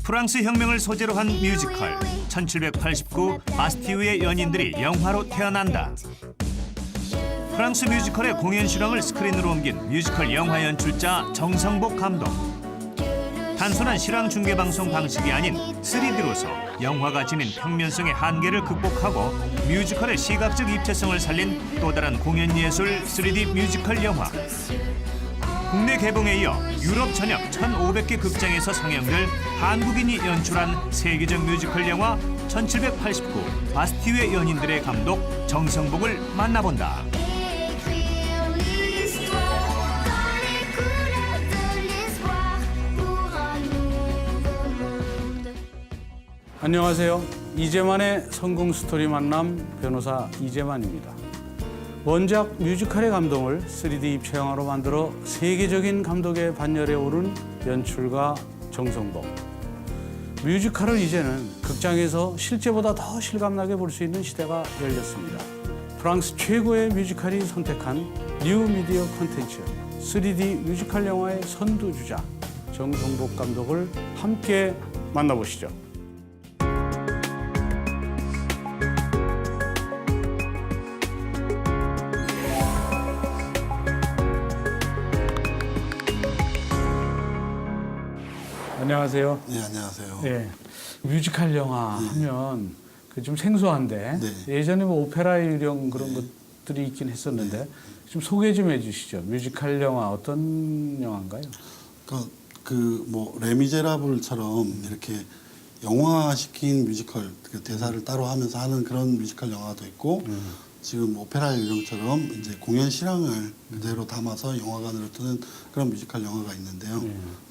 프랑스 혁명을 소재로 한 뮤지컬 1789 바스티유의 연인들이 영화로 태어난다. 프랑스 뮤지컬의 공연 실황을 스크린으로 옮긴 뮤지컬 영화 연출자 정성복 감독. 단순한 실황 중계 방송 방식이 아닌 3D로서 영화가 지닌 평면성의 한계를 극복하고 뮤지컬의 시각적 입체성을 살린 또 다른 공연 예술 3D 뮤지컬 영화. 국내 개봉에 이어 유럽 전역 1,500개 극장에서 상영될 한국인이 연출한 세계적 뮤지컬 영화 1789 바스티유의 연인들의 감독 정성복을 만나본다. 안녕하세요. 이재만의 성공 스토리 만남 변호사 이재만입니다. 원작 뮤지컬의 감동을 3D 입체 영화로 만들어 세계적인 감독의 반열에 오른 연출가 정성복. 뮤지컬을 이제는 극장에서 실제보다 더 실감나게 볼 수 있는 시대가 열렸습니다. 프랑스 최고의 뮤지컬이 선택한 뉴 미디어 콘텐츠 3D 뮤지컬 영화의 선두주자 정성복 감독을 함께 만나보시죠. 안녕하세요. 네, 안녕하세요. 네, 뮤지컬 영화 하면 그 좀 생소한데 네. 예전에 뭐 오페라 유령 그런 것들이 있긴 했었는데 좀 소개 좀 해주시죠. 뮤지컬 영화 어떤 영화인가요? 그러니까 뭐 레미제라블처럼 이렇게 영화시킨 뮤지컬 그 대사를 따로 하면서 하는 그런 뮤지컬 영화도 있고 지금 오페라 유령처럼 이제 공연 실황을 그대로 담아서 영화관으로 뜨는 그런 뮤지컬 영화가 있는데요.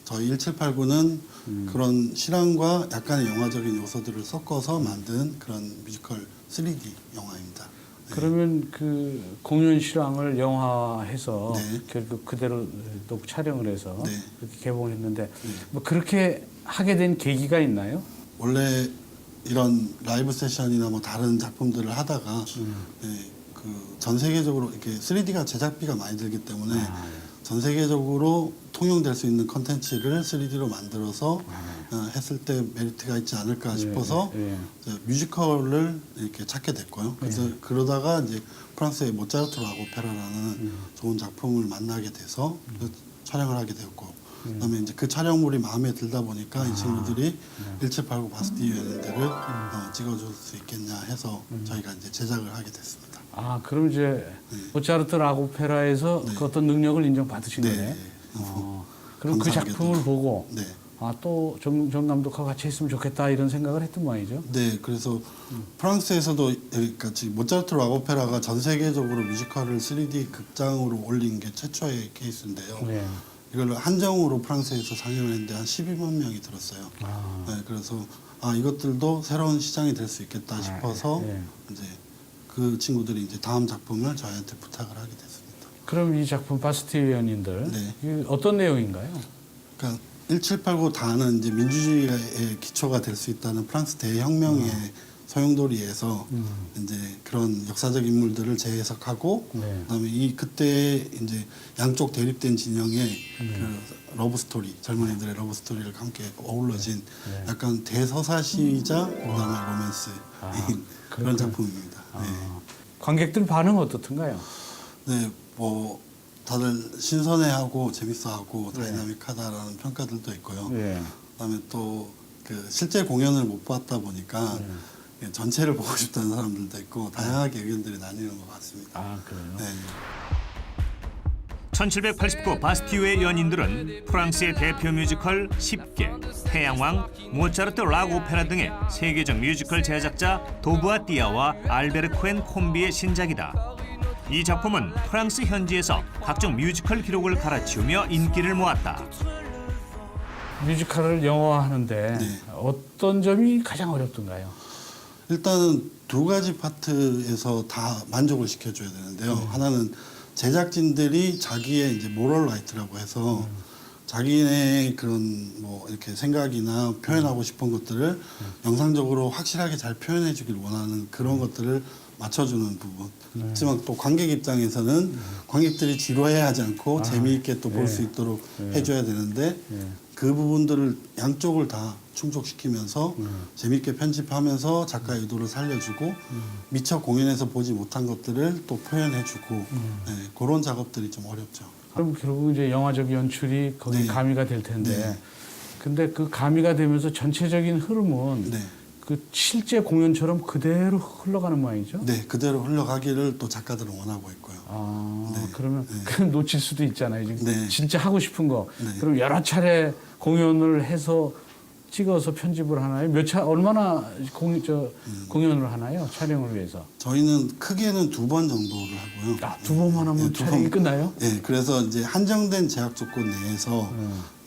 저희 1789는 그런 실황과 약간의 영화적인 요소들을 섞어서 만든 그런 뮤지컬 3D 영화입니다. 네. 그러면 그 공연 실황을 영화해서 네. 결국 그대로 또 촬영을 해서 네. 그렇게 개봉을 했는데 뭐 그렇게 하게 된 계기가 있나요? 원래 이런 라이브 세션이나 뭐 다른 작품들을 하다가 그 전 세계적으로 이렇게 3D가 제작비가 많이 들기 때문에 전 세계적으로 통용될 수 있는 컨텐츠를 3D로 만들어서 했을 때 메리트가 있지 않을까 싶어서 이제 뮤지컬을 이렇게 찾게 됐고요. 그래서 그러다가 이제 프랑스의 모차르트 라고페라라는 좋은 작품을 만나게 돼서 촬영을 하게 되었고 그다음에 이제 그 촬영물이 마음에 들다 보니까 이 친구들이 1789 바스티유 연인들을 찍어줄 수 있겠냐 해서 저희가 이제 제작을 하게 됐습니다. 아, 그럼 이제 모차르트 라고페라에서 그 어떤 능력을 인정받으신 거네. 그럼 그 감사하게도. 작품을 보고 네. 아, 또 정 감독하고 같이 했으면 좋겠다 이런 생각을 했던 모양이죠. 네, 그래서 프랑스에서도 그러니까 지금 모차르트 라고페라가 전 세계적으로 뮤지컬을 3D 극장으로 올린 게 최초의 케이스인데요. 네. 이걸 한정으로 프랑스에서 상영을 했는데 한 12만 명이 들었어요. 네, 그래서 이것들도 새로운 시장이 될 수 있겠다 싶어서 이제 그 친구들이 이제 다음 작품을 저희한테 부탁을 하게 됐습니다. 그럼 이 작품 바스티유 연인들 네. 이게 어떤 내용인가요? 그러니까 1789 다는 이제 민주주의의 기초가 될 수 있다는 프랑스 대혁명의 소용돌이에서 이제 그런 역사적 인물들을 재해석하고 그다음에 그때 이제 양쪽 대립된 진영의 그 러브 스토리 젊은이들의 러브 스토리를 함께 어우러진 약간 대서사시이자 그다음에 로맨스인 그런 작품입니다. 네. 관객들 반응 어떻던가요? 네, 뭐 다들 신선해하고 재밌어하고 다이나믹하다라는 평가들도 있고요. 그다음에 또 그 실제 공연을 못 봤다 보니까 전체를 보고 싶다는 사람들도 있고 다양하게 의견들이 나뉘는 것 같습니다. 아, 그래요? 네. 1789 바스티유의 연인들은 프랑스의 대표 뮤지컬 10개, 태양왕, 모차르트 락오페라 등의 세계적 뮤지컬 제작자 도부아 띠아와 알베르 코엔 콤비의 신작이다. 이 작품은 프랑스 현지에서 각종 뮤지컬 기록을 갈아치우며 인기를 모았다. 뮤지컬을 영화하는데 어떤 점이 가장 어렵던가요? 일단은 두 가지 파트에서 다 만족을 시켜줘야 되는데요. 하나는 제작진들이 자기의 이제 모럴 라이트라고 해서 자기네 그런 뭐 이렇게 생각이나 표현하고 싶은 것들을 영상적으로 확실하게 잘 표현해주길 원하는 그런 것들을 맞춰주는 부분. 하지만 또 관객 입장에서는 관객들이 지루해하지 않고 재미있게 또 볼 수 있도록 해줘야 되는데 그 부분들을 양쪽을 다 충족시키면서 재미있게 편집하면서 작가의 의도를 살려주고 미처 공연에서 보지 못한 것들을 또 표현해주고 네, 그런 작업들이 좀 어렵죠. 그럼 결국 이제 영화적 연출이 거기 네. 가미가 될 텐데, 네. 근데 그 가미가 되면서 전체적인 흐름은 네. 그 실제 공연처럼 그대로 흘러가는 모양이죠? 네, 그대로 흘러가기를 또 작가들은 원하고 있고요. 아, 네. 그러면 네. 그건 놓칠 수도 있잖아요. 지금 네. 진짜 하고 싶은 거. 네. 그럼 여러 차례 공연을 해서 찍어서 편집을 하나요? 얼마나 공연을 하나요? 촬영을 위해서? 저희는 크게는 2번 정도를 하고요. 아, 2번만 하면 네, 두 촬영이 번. 끝나요? 네, 그래서 이제 한정된 제약 조건 내에서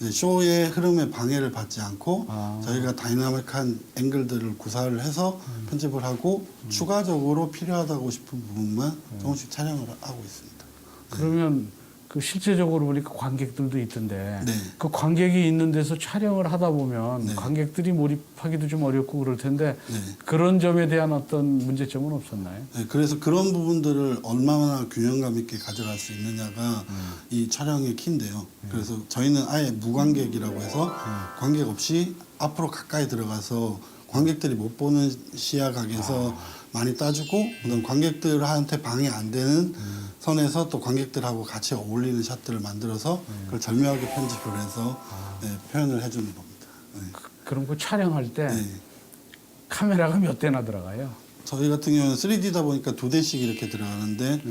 이제 쇼의 흐름에 방해를 받지 않고 저희가 다이나믹한 앵글들을 구사를 해서 편집을 하고 추가적으로 필요하다고 싶은 부분만 조금씩 촬영을 하고 있습니다. 그러면 그 실제적으로 보니까 관객들도 있던데 네. 그 관객이 있는 데서 촬영을 하다 보면 네. 관객들이 몰입하기도 좀 어렵고 그럴 텐데 네. 그런 점에 대한 어떤 문제점은 없었나요? 네, 그래서 그런 부분들을 얼마나 균형감 있게 가져갈 수 있느냐가 이 촬영의 키인데요. 그래서 저희는 아예 무관객이라고 해서 관객 없이 앞으로 가까이 들어가서 관객들이 못 보는 시야각에서 많이 따주고 그다음 관객들한테 방해 안 되는 선에서 또 관객들하고 같이 어울리는 샷들을 만들어서 그걸 절묘하게 편집을 해서 네, 표현을 해주는 겁니다. 네. 그럼 그 촬영할 때 네. 카메라가 몇 대나 들어가요? 저희 같은 경우는 3D다 보니까 2대씩 이렇게 들어가는데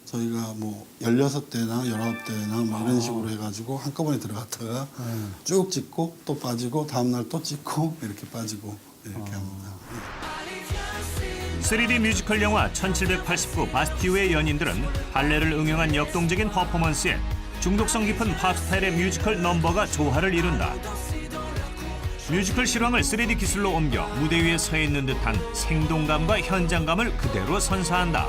저희가 뭐 16대나 19대나 뭐 이런 식으로 해가지고 한꺼번에 들어갔다가 쭉 찍고 또 빠지고 다음날 또 찍고 이렇게 빠지고 이렇게 합니다. 3D 뮤지컬 영화 1789 바스티유의 연인들은 발레를 응용한 역동적인 퍼포먼스에 중독성 깊은 팝 스타일의 뮤지컬 넘버가 조화를 이룬다. 뮤지컬 실황을 3D 기술로 옮겨 무대 위에 서 있는 듯한 생동감과 현장감을 그대로 선사한다.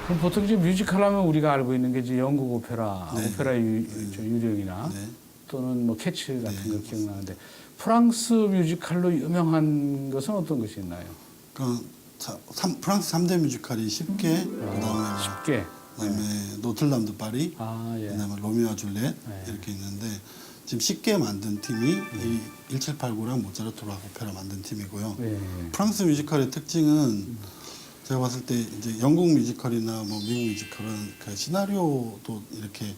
그럼 보통 이제 뮤지컬 하면 우리가 알고 있는 게 이제 영국 오페라, 네. 오페라 유령이나 네. 또는 뭐 캐츠 같은 네. 거 기억나는데 프랑스 뮤지컬로 유명한 것은 어떤 것이 있나요? 프랑스 3대 뮤지컬이 10개, 그다음에 쉽게. 그다음에 노틀담 드 파리, 아, 예. 그다음에 로미오와 줄리엣 네. 이렇게 있는데 지금 쉽게 만든 팀이 이 1789랑 모차르트로 오페라 만든 팀이고요. 예. 프랑스 뮤지컬의 특징은 제가 봤을 때 이제 영국 뮤지컬이나 뭐 미국 뮤지컬은 그 시나리오도 이렇게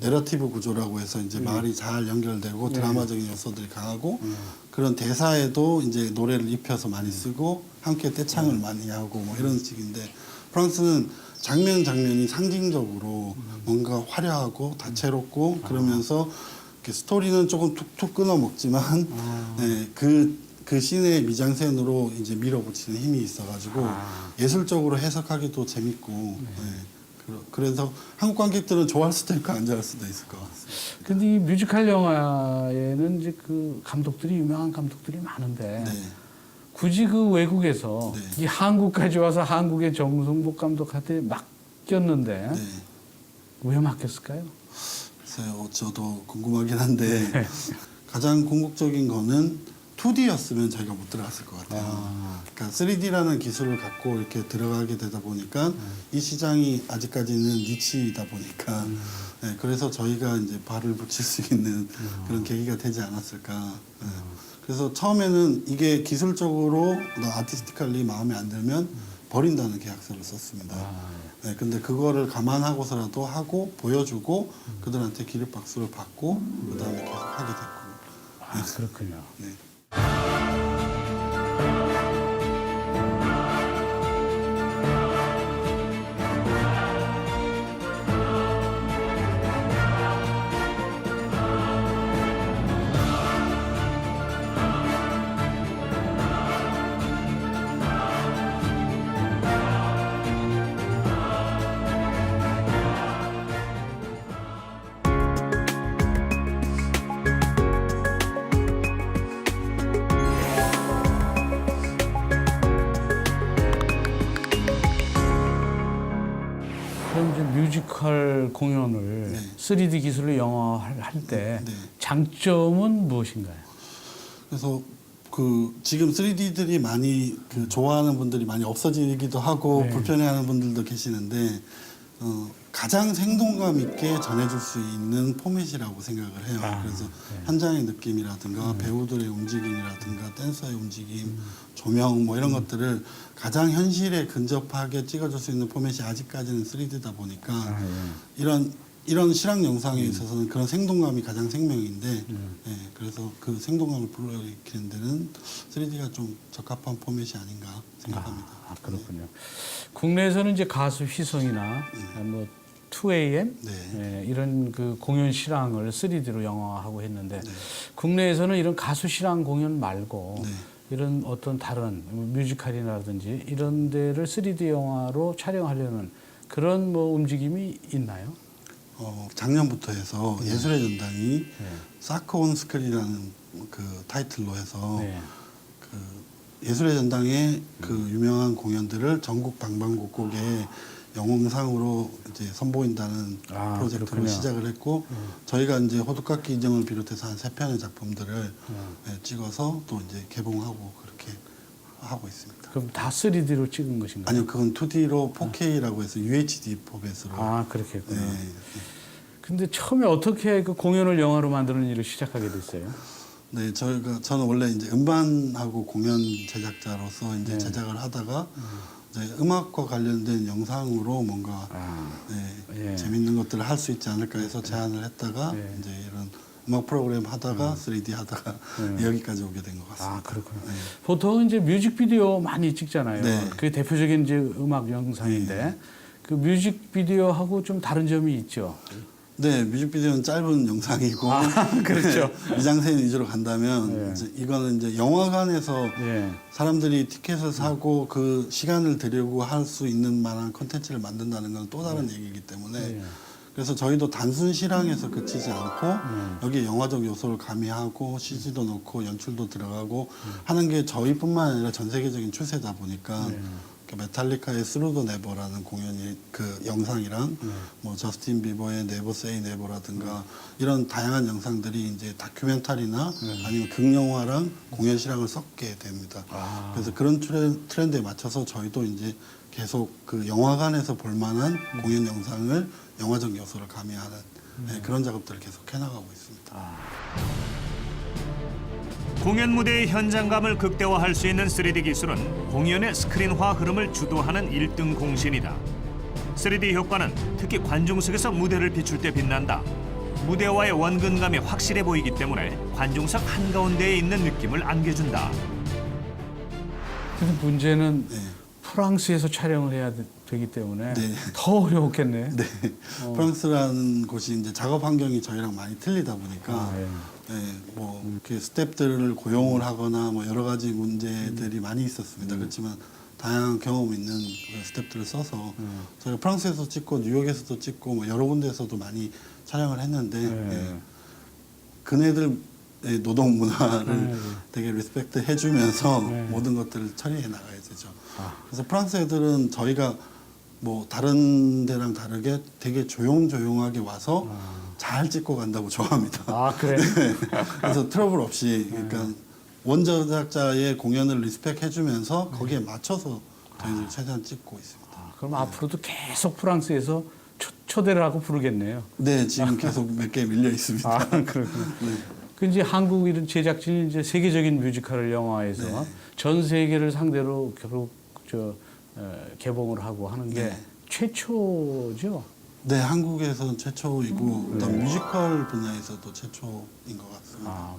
내러티브 구조라고 해서 이제 말이 잘 연결되고 드라마적인 요소들이 강하고 그런 대사에도 이제 노래를 입혀서 많이 쓰고 함께 떼창을 많이 하고 뭐 이런 식인데 프랑스는 장면이 상징적으로 뭔가 화려하고 다채롭고 그러면서 이렇게 스토리는 조금 툭툭 끊어 먹지만 네, 그 씬의 미장센으로 이제 밀어붙이는 힘이 있어가지고 예술적으로 해석하기도 재밌고 그래서 한국 관객들은 좋아할 수도 있고 안 좋아할 수도 있을 것 같습니다. 근데 이 뮤지컬 영화에는 이제 그 감독들이 유명한 감독들이 많은데 네. 굳이 그 외국에서 네. 이 한국까지 와서 한국의 정성복 감독한테 맡겼는데 네. 왜 맡겼을까요? 글쎄요, 저도 궁금하긴 한데 가장 궁극적인 거는 2D였으면 저희가 못 들어갔을 것 같아요. 그러니까 3D라는 기술을 갖고 이렇게 들어가게 되다 보니까 이 시장이 아직까지는 니치이다 보니까 네, 그래서 저희가 이제 발을 붙일 수 있는 그런 계기가 되지 않았을까. 네. 그래서 처음에는 이게 기술적으로 아티스티컬리 마음에 안 들면 버린다는 계약서를 썼습니다. 네, 근데 그거를 감안하고서라도 하고 보여주고 그들한테 기립박수를 받고 그 다음에 계속 하게 됐고. 아, 그렇군요. 네. 그럼 이제 뮤지컬 공연을 네. 3D 기술로 영화할 때 네. 장점은 무엇인가요? 그래서 그 지금 3D들이 많이 그 좋아하는 분들이 많이 없어지기도 하고 네. 불편해하는 분들도 계시는데 가장 생동감 있게 전해줄 수 있는 포맷이라고 생각을 해요. 그래서 현장의 느낌이라든가 배우들의 움직임이라든가 댄서의 움직임, 조명 뭐 이런 것들을 가장 현실에 근접하게 찍어줄 수 있는 포맷이 아직까지는 3D다 보니까 이런 실황 영상에 있어서는 그런 생동감이 가장 생명인데 그래서 그 생동감을 불러일으키는 데는 3D가 좀 적합한 포맷이 아닌가 생각합니다. 그렇군요. 국내에서는 이제 가수 휘성이나 뭐 2AM 네. 이런 그 공연 실황을 3D로 영화화하고 했는데 네. 국내에서는 이런 가수 실황 공연 말고 네. 이런 어떤 다른 뮤지컬이라든지 이런 데를 3D 영화로 촬영하려는 그런 뭐 움직임이 있나요? 작년부터 해서 예술의 전당이 네. 사크 온 스크린이라는 그 타이틀로 해서 네. 그 예술의 전당의 그 유명한 공연들을 전국 방방곡곡에 영상으로 이제 선보인다는 프로젝트로 그렇군요. 시작을 했고 저희가 이제 호두깎이 인형을 비롯해서 한 3편의 작품들을 찍어서 또 이제 개봉하고 그렇게 하고 있습니다. 그럼 다 3D로 찍은 것인가요? 아니요, 그건 2D로 4K라고 해서 UHD 포맷으로. 그렇게 했구나. 네. 근데 처음에 어떻게 그 공연을 영화로 만드는 일을 시작하게 됐어요? 네, 저는 원래 이제 음반하고 공연 제작자로서 이제 네. 제작을 하다가 이제 음악과 관련된 영상으로 뭔가 예. 재밌는 것들을 할 수 있지 않을까 해서 제안을 했다가 네. 이제 이런 음악 프로그램 하다가 3D 하다가 여기까지 오게 된 것 같습니다. 그렇군요. 네. 보통 이제 뮤직비디오 많이 찍잖아요. 네. 그게 대표적인 이제 음악 영상인데 그 뮤직비디오하고 좀 다른 점이 있죠. 네, 뮤직비디오는 짧은 영상이고 그렇죠. 미장센 위주로 간다면 네. 이제 이거는 이제 영화관에서 예. 사람들이 티켓을 사고 그 시간을 들이고 할 수 있는 만한 콘텐츠를 만든다는 건 또 다른 얘기이기 때문에 네. 그래서 저희도 단순 실황에서 그치지 않고 여기에 영화적 요소를 가미하고 CG도 넣고 연출도 들어가고 하는 게 저희뿐만 아니라 전 세계적인 추세다 보니까 그 메탈리카의 스루 더 네버라는 공연이 그 영상이랑 뭐 저스틴 비버의 네버 세이 네버라든가 이런 다양한 영상들이 이제 다큐멘터리나 아니면 극영화랑 공연 실황을 섞게 됩니다. 그래서 그런 트렌드에 맞춰서 저희도 이제 계속 그 영화관에서 볼 만한 공연 영상을 영화적 요소를 가미하는 그런 작업들을 계속 해나가고 있습니다. 공연 무대의 현장감을 극대화할 수 있는 3D 기술은 공연의 스크린화 흐름을 주도하는 1등 공신이다. 3D 효과는 특히 관중석에서 무대를 비출 때 빛난다. 무대와의 원근감이 확실해 보이기 때문에 관중석 한가운데에 있는 느낌을 안겨준다. 근데 문제는 네. 프랑스에서 촬영을 해야 되기 때문에 네. 더 어려웠겠네. 네, 프랑스라는 곳이 이제 작업 환경이 저희랑 많이 틀리다 보니까 뭐 이렇게 스태프들을 고용을 하거나 뭐 여러 가지 문제들이 많이 있었습니다. 그렇지만 다양한 경험 있는 그 스태프들을 써서 저희가 프랑스에서 찍고 뉴욕에서도 찍고 뭐 여러 군데에서도 많이 촬영을 했는데 그네들 노동 문화를 되게 리스펙트 해주면서 모든 것들을 처리해 나가야 되죠. 그래서 프랑스 애들은 저희가 뭐 다른 데랑 다르게 되게 조용조용하게 와서 잘 찍고 간다고 좋아합니다. 그래? 네. 그래서 트러블 없이 그러니까 원제작자의 공연을 리스펙 해주면서 거기에 맞춰서 저희들 최대한 찍고 있습니다. 그럼 앞으로도 계속 프랑스에서 초대를 하고 부르겠네요. 네, 지금 계속 몇 개 밀려 있습니다. 그렇군요. 네. 그 이제 한국 이런 제작진이 이제 세계적인 뮤지컬을 영화해서 전 세계를 상대로 결국 개봉을 하고 하는 게 최초죠. 네, 한국에서는 최초이고 어떤 뮤지컬 분야에서도 최초인 것 같습니다.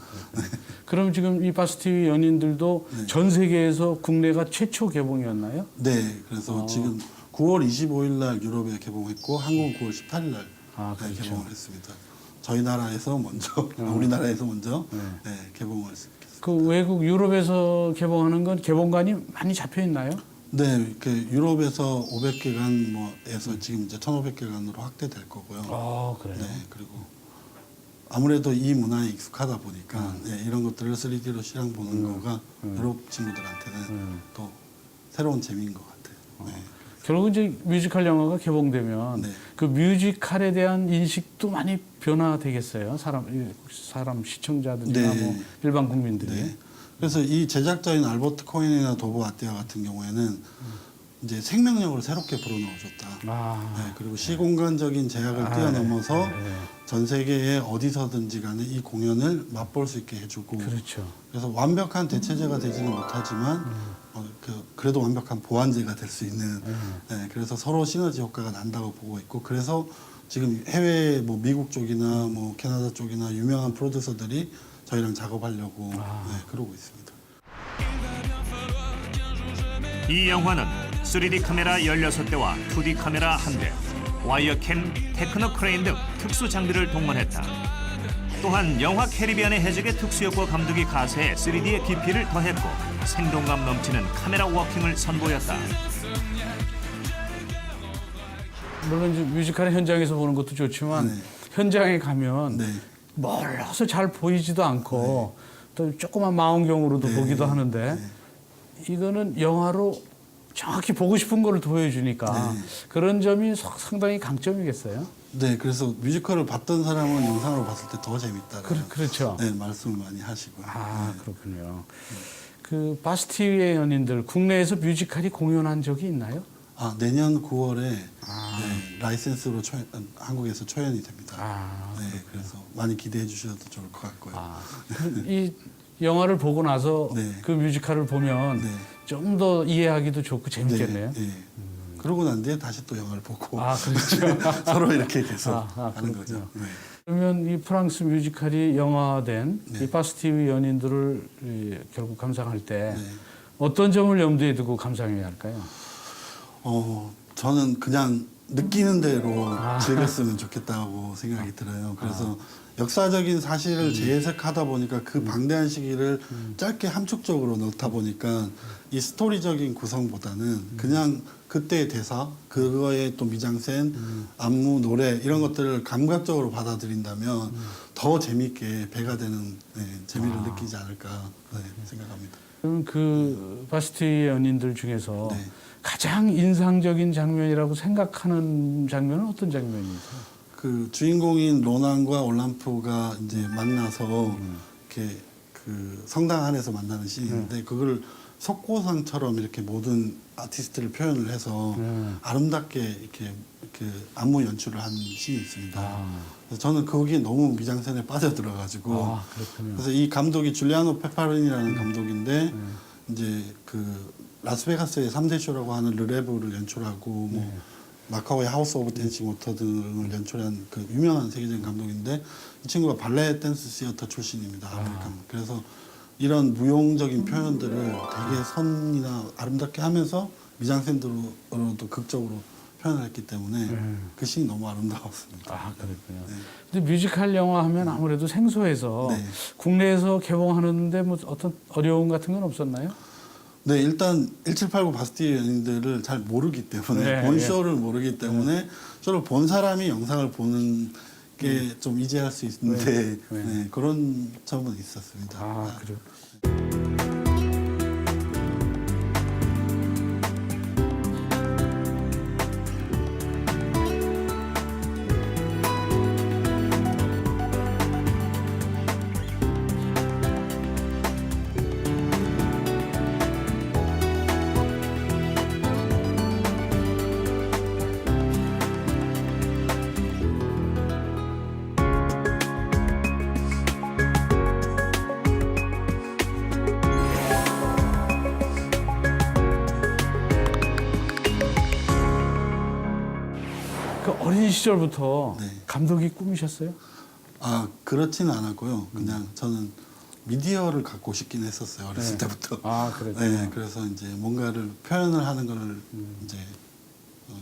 그럼 지금 이 바스티유 연인들도 전 세계에서 국내가 최초 개봉이었나요? 네, 그래서 지금 9월 25일 날 유럽에 개봉했고 한국은 9월 18일 날 그렇죠. 개봉을 했습니다. 저희 나라에서 먼저, 우리나라에서 먼저 개봉을 했습니다. 그 외국 유럽에서 개봉하는 건 개봉관이 많이 잡혀 있나요? 네, 이렇게 유럽에서 500개관 뭐에서 지금 이제 1,500개관으로 확대될 거고요. 그래요? 네, 그리고 아무래도 이 문화에 익숙하다 보니까 이런 것들을 3D로 실황 보는 거가 유럽 친구들한테는 또 새로운 재미인 것 같아요. 네. 결국 이제 뮤지컬 영화가 개봉되면 그 뮤지컬에 대한 인식도 많이 변화되겠어요. 사람 시청자들이나 뭐 일반 국민들이. 네. 그래서 이 제작자인 알버트 코엔이나 도보 아띠아 같은 경우에는 이제 생명력을 새롭게 불어넣어줬다. 네, 그리고 시공간적인 제약을 뛰어넘어서 전 세계에 어디서든지 간에 이 공연을 맛볼 수 있게 해주고 그렇죠. 그래서 완벽한 대체제가 되지는 못하지만 그래도 완벽한 보완제가 될 수 있는 네, 그래서 서로 시너지 효과가 난다고 보고 있고 그래서 지금 해외 뭐 미국 쪽이나 뭐 캐나다 쪽이나 유명한 프로듀서들이 저희랑 작업하려고 네, 그러고 있습니다. 이 영화는 3D 카메라 16대와 2D 카메라 1대, 와이어캠, 테크노 크레인 등 특수 장비를 동원했다. 또한 영화 캐리비안의 해적의 특수효과 감독이 가세해 3D의 깊이를 더했고 생동감 넘치는 카메라 워킹을 선보였다. 물론 이제 뮤지컬 현장에서 보는 것도 좋지만 네. 현장에 가면 네. 멀어서 잘 보이지도 않고 또 조그만 망원경으로도 네. 보기도 하는데 이거는 영화로 정확히 보고 싶은 거를 보여주니까 네. 그런 점이 상당히 강점이겠어요. 네, 그래서 뮤지컬을 봤던 사람은 영상으로 봤을 때 더 재밌다. 그렇죠. 네, 말씀을 많이 하시고요. 아 네. 그렇군요. 그 바스티유의 연인들 국내에서 뮤지컬이 공연한 적이 있나요? 내년 9월에 네, 라이센스로 한국에서 초연이 됩니다. 네, 그래서 많이 기대해 주셔도 좋을 것 같고요. 이 영화를 보고 나서 네. 그 뮤지컬을 보면 네. 좀 더 이해하기도 좋고 재밌겠네요. 네, 네. 그러고 난 뒤에 다시 또 영화를 보고 그렇죠. 서로 이렇게 계속 하는 그렇군요. 거죠. 네. 그러면 이 프랑스 뮤지컬이 영화된 네. 이 바스티유 연인들을 결국 감상할 때 네. 어떤 점을 염두에 두고 감상해야 할까요? 저는 그냥 느끼는 대로 즐겼으면 좋겠다고 생각이 들어요. 그래서 역사적인 사실을 재해석하다 보니까 그 방대한 시기를 짧게 함축적으로 넣다 보니까 이 스토리적인 구성보다는 그냥 그때의 대사, 그거의 또 미장센, 안무, 노래 이런 것들을 감각적으로 받아들인다면 더 재미있게 배가 되는 재미를 느끼지 않을까 생각합니다. 그럼 그 바스티유 연인들 중에서 네. 가장 인상적인 장면이라고 생각하는 장면은 어떤 장면이세요? 그 주인공인 로난과 올람프가 이제 만나서 이렇게 그 성당 안에서 만나는 씬인데 그걸 석고상처럼 이렇게 모든 아티스트를 표현을 해서 아름답게 이렇게 안무 연출을 한 씬이 있습니다. 그래서 저는 거기에 너무 미장센에 빠져들어가지고 그렇군요. 그래서 이 감독이 줄리아노 페파린이라는 감독인데 이제 그 라스베가스의 3대 쇼라고 하는 르레브를 연출하고 뭐 마카오의 하우스 오브 댄싱 워터 등을 연출한 그 유명한 세계적인 감독인데 이 친구가 발레 댄스 시어터 출신입니다. 아메리칸. 그래서 이런 무용적인 표현들을 되게 선이나 아름답게 하면서 미장센으로도 극적으로 표현을 했기 때문에 그 씬이 너무 아름다웠습니다. 그렇군요. 네. 근데 뮤지컬 영화 하면 아무래도 생소해서 네. 국내에서 개봉하는데 뭐 어떤 어려움 같은 건 없었나요? 네, 일단 1789 바스티유 연인들을 잘 모르기 때문에 본 쇼를 모르기 때문에 쇼를 본 사람이 영상을 보는 게 좀 이해할 수 있는데 네, 그런 점은 있었습니다. 그래요. 그 어린 시절부터 네. 감독이 꿈이셨어요? 그렇지는 않았고요. 그냥 저는 미디어를 갖고 싶긴 했었어요. 어렸을 때부터. 그랬죠. 네, 그래서 이제 뭔가를 표현을 하는 거를 이제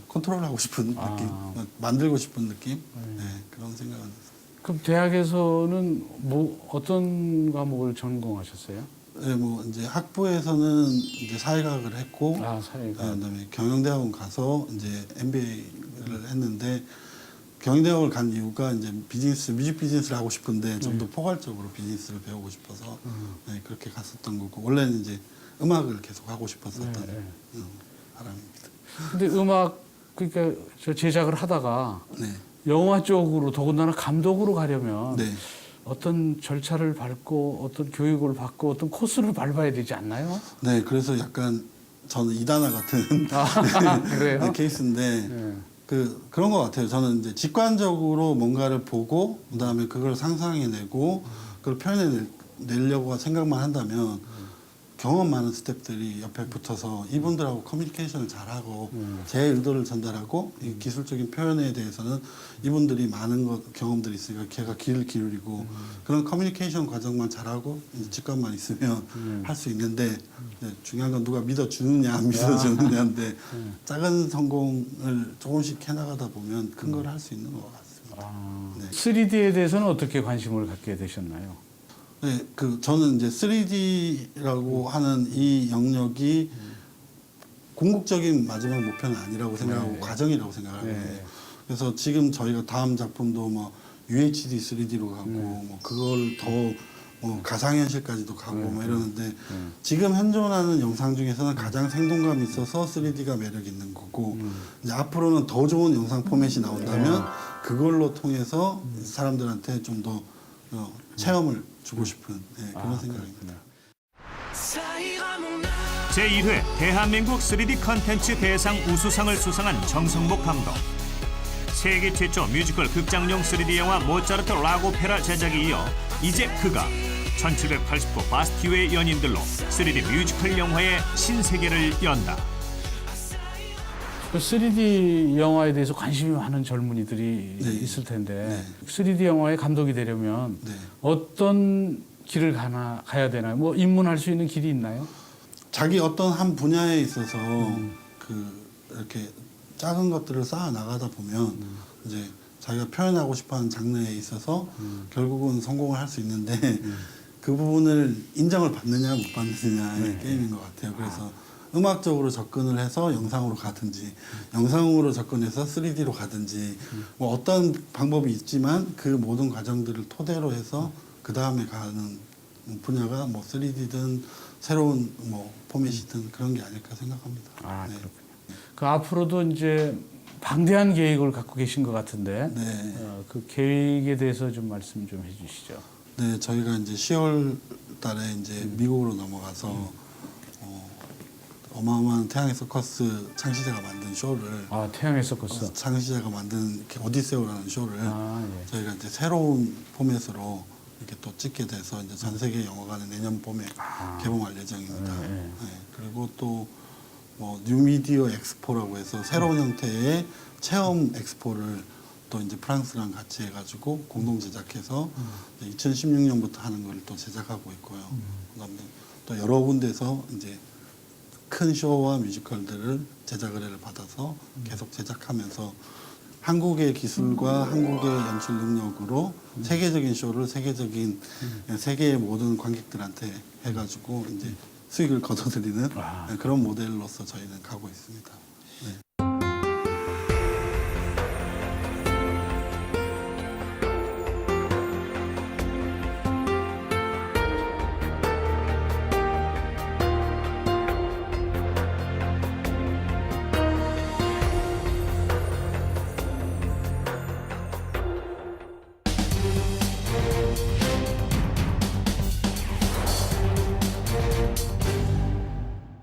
컨트롤하고 싶은 느낌, 만들고 싶은 느낌, 그런 생각은 했어요. 그럼 대학에서는 뭐 어떤 과목을 전공하셨어요? 네, 뭐 이제 학부에서는 이제 사회과학을 했고, 사회과학. 그다음에 경영대학원 가서 이제 MBA를 했는데 경영대학원을 간 이유가 이제 뮤직 비즈니스를 하고 싶은데 좀 더 포괄적으로 비즈니스를 배우고 싶어서 그렇게 갔었던 거고 원래는 이제 음악을 계속 하고 싶었었던 바람입니다. 근데 음악 그러니까 저 제작을 하다가 네, 영화 쪽으로 더군다나 감독으로 가려면 네. 어떤 절차를 밟고 어떤 교육을 받고 어떤 코스를 밟아야 되지 않나요? 네, 그래서 약간 저는 이단아 같은 그래요? 케이스인데 네. 그런 것 같아요. 저는 이제 직관적으로 뭔가를 보고 그다음에 그걸 상상해내고 그걸 표현해내려고 생각만 한다면 경험 많은 스태프들이 옆에 붙어서 이분들하고 커뮤니케이션을 잘하고 제 의도를 전달하고 이 기술적인 표현에 대해서는 이분들이 많은 경험들이 있으니까 걔가 귀를 기울이고 그런 커뮤니케이션 과정만 잘하고 직관만 있으면 할 수 있는데 중요한 건 누가 믿어주느냐 안 믿어주느냐인데 작은 성공을 조금씩 해나가다 보면 큰 걸 할 수 있는 것 같습니다. 네. 3D에 대해서는 어떻게 관심을 갖게 되셨나요? 네, 저는 이제 3D라고 하는 이 영역이 궁극적인 마지막 목표는 아니라고 생각하고 네. 과정이라고 생각하거든요. 네. 그래서 지금 저희가 다음 작품도 뭐 UHD 3D로 가고 뭐 그걸 더 가상현실까지도 가고 뭐 이러는데 지금 현존하는 영상 중에서는 가장 생동감이 있어서 3D가 매력 있는 거고 이제 앞으로는 더 좋은 영상 포맷이 나온다면 그걸로 통해서 사람들한테 좀 더 체험을 주고 싶은 그런 생각입니다. 제1회 대한민국 3D 컨텐츠 대상 우수상을 수상한 정성복 감독. 세계 최초 뮤지컬 극장용 3D 영화 모차르트 라고페라 제작에 이어 이제 그가 1789 바스티유의 연인들로 3D 뮤지컬 영화의 신세계를 연다. 그 3D 영화에 대해서 관심이 많은 젊은이들이 네. 있을 텐데 네. 3D 영화의 감독이 되려면 네. 어떤 길을 가야 되나요? 뭐 입문할 수 있는 길이 있나요? 자기 어떤 한 분야에 있어서 이렇게 작은 것들을 쌓아 나가다 보면 이제 자기가 표현하고 싶어하는 장르에 있어서 결국은 성공을 할 수 있는데 그 부분을 인정을 받느냐 못 받느냐의 게임인 것 같아요. 그래서 음악적으로 접근을 해서 영상으로 가든지 영상으로 접근해서 3D로 가든지 뭐 어떤 방법이 있지만 그 모든 과정들을 토대로 해서 그 다음에 가는 분야가 뭐 3D든 새로운 뭐 포맷이든 그런 게 아닐까 생각합니다. 네. 그렇군요. 그 앞으로도 이제 방대한 계획을 갖고 계신 것 같은데 네. 그 계획에 대해서 좀 말씀 좀 해주시죠. 네, 저희가 이제 10월 달에 이제 미국으로 넘어가서 어마어마한 태양의 서커스 창시자가 만든 쇼를 태양의 서커스. 창시자가 만든 이렇게 오디세오라는 쇼를 예. 저희가 이제 새로운 포맷으로 이렇게 또 찍게 돼서 이제 전 세계 영화관에 내년 봄에 개봉할 예정입니다. 네, 그리고 또 뭐 뉴미디어 엑스포라고 해서 새로운 형태의 체험 엑스포를 또 이제 프랑스랑 같이 해가지고 공동 제작해서 2016년부터 하는 걸 또 제작하고 있고요. 그다음에 또 여러 군데서 이제 큰 쇼와 뮤지컬들을 제작 의뢰를 받아서 계속 제작하면서 한국의 기술과 한국의 연출 능력으로 세계적인 쇼를 세계의 모든 관객들한테 해가지고 이제 수익을 거둬들이는 그런 모델로서 저희는 가고 있습니다. 네.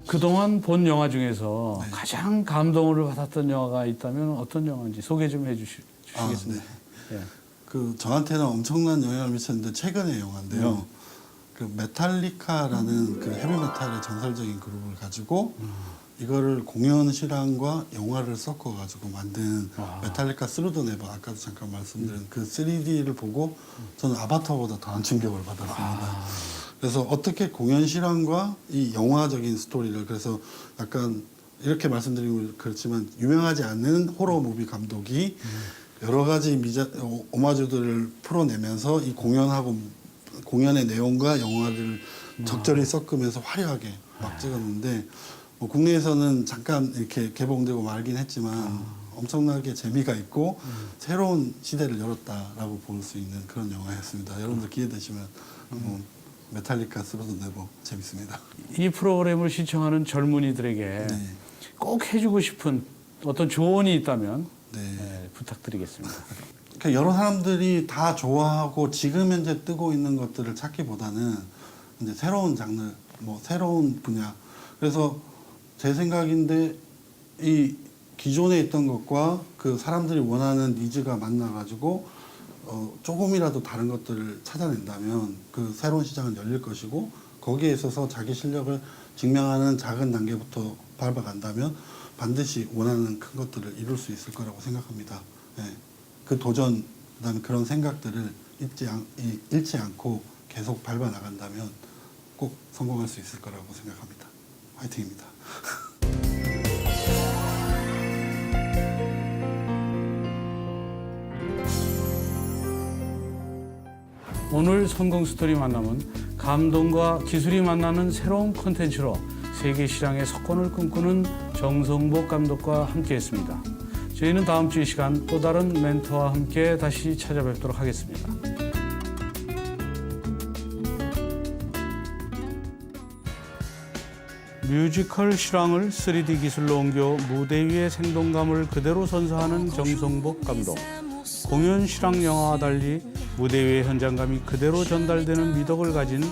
그동안 본 영화 중에서 가장 감동을 받았던 영화가 있다면 어떤 영화인지 소개 좀 해주시겠습니까? 예. 저한테는 엄청난 영향을 미쳤는데 최근의 영화인데요. 그 메탈리카라는 그 헤비메탈의 전설적인 그룹을 가지고 이거를 공연 실황과 영화를 섞어가지고 만든 메탈리카 스루 더 네버 아까도 잠깐 말씀드린 그 3D를 보고 저는 아바타보다 더한 충격을 받았습니다. 그래서 어떻게 공연 실황과 이 영화적인 스토리를 그래서 약간 이렇게 말씀드리면 그렇지만 유명하지 않는 호러 무비 감독이 여러 가지 오마주들을 풀어내면서 이 공연의 내용과 영화를 적절히 섞으면서 화려하게 막 찍었는데 뭐 국내에서는 잠깐 이렇게 개봉되고 말긴 했지만 엄청나게 재미가 있고 새로운 시대를 열었다라고 볼 수 있는 그런 영화였습니다. 여러분들 기회 되시면 메탈리카 스루 더 네버 재밌습니다. 이 프로그램을 시청하는 젊은이들에게 꼭 해주고 싶은 어떤 조언이 있다면 부탁드리겠습니다. 그러니까 여러 사람들이 다 좋아하고 지금 현재 뜨고 있는 것들을 찾기보다는 이제 새로운 장르, 뭐 새로운 분야. 그래서 제 생각인데 이 기존에 있던 것과 그 사람들이 원하는 니즈가 만나가지고 조금이라도 다른 것들을 찾아낸다면 그 새로운 시장은 열릴 것이고 거기에 있어서 자기 실력을 증명하는 작은 단계부터 밟아간다면 반드시 원하는 큰 것들을 이룰 수 있을 거라고 생각합니다. 예. 그 도전, 그다음에 그런 생각들을 잃지 않고 계속 밟아 나간다면 꼭 성공할 수 있을 거라고 생각합니다. 화이팅입니다. 오늘 성공 스토리 만남은 감동과 기술이 만나는 새로운 콘텐츠로 세계 시장의 석권을 꿈꾸는 정성복 감독과 함께했습니다. 저희는 다음 주 이 시간 또 다른 멘토와 함께 다시 찾아뵙도록 하겠습니다. 뮤지컬 실황을 3D 기술로 옮겨 무대 위의 생동감을 그대로 선사하는 정성복 감독. 공연 실황 영화와 달리 무대 위의 현장감이 그대로 전달되는 미덕을 가진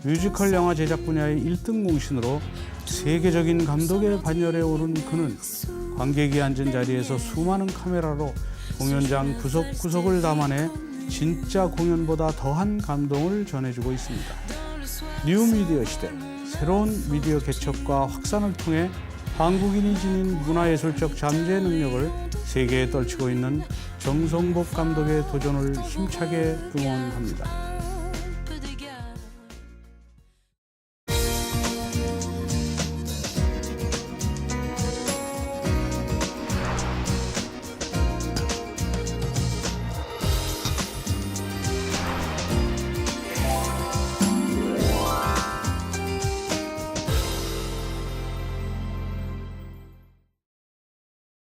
뮤지컬 영화 제작 분야의 1등 공신으로 세계적인 감독의 반열에 오른 그는 관객이 앉은 자리에서 수많은 카메라로 공연장 구석구석을 담아내 진짜 공연보다 더한 감동을 전해주고 있습니다. 뉴 미디어 시대, 새로운 미디어 개척과 확산을 통해 한국인이 지닌 문화예술적 잠재 능력을 세계에 떨치고 있는 정성복 감독의 도전을 힘차게 응원합니다.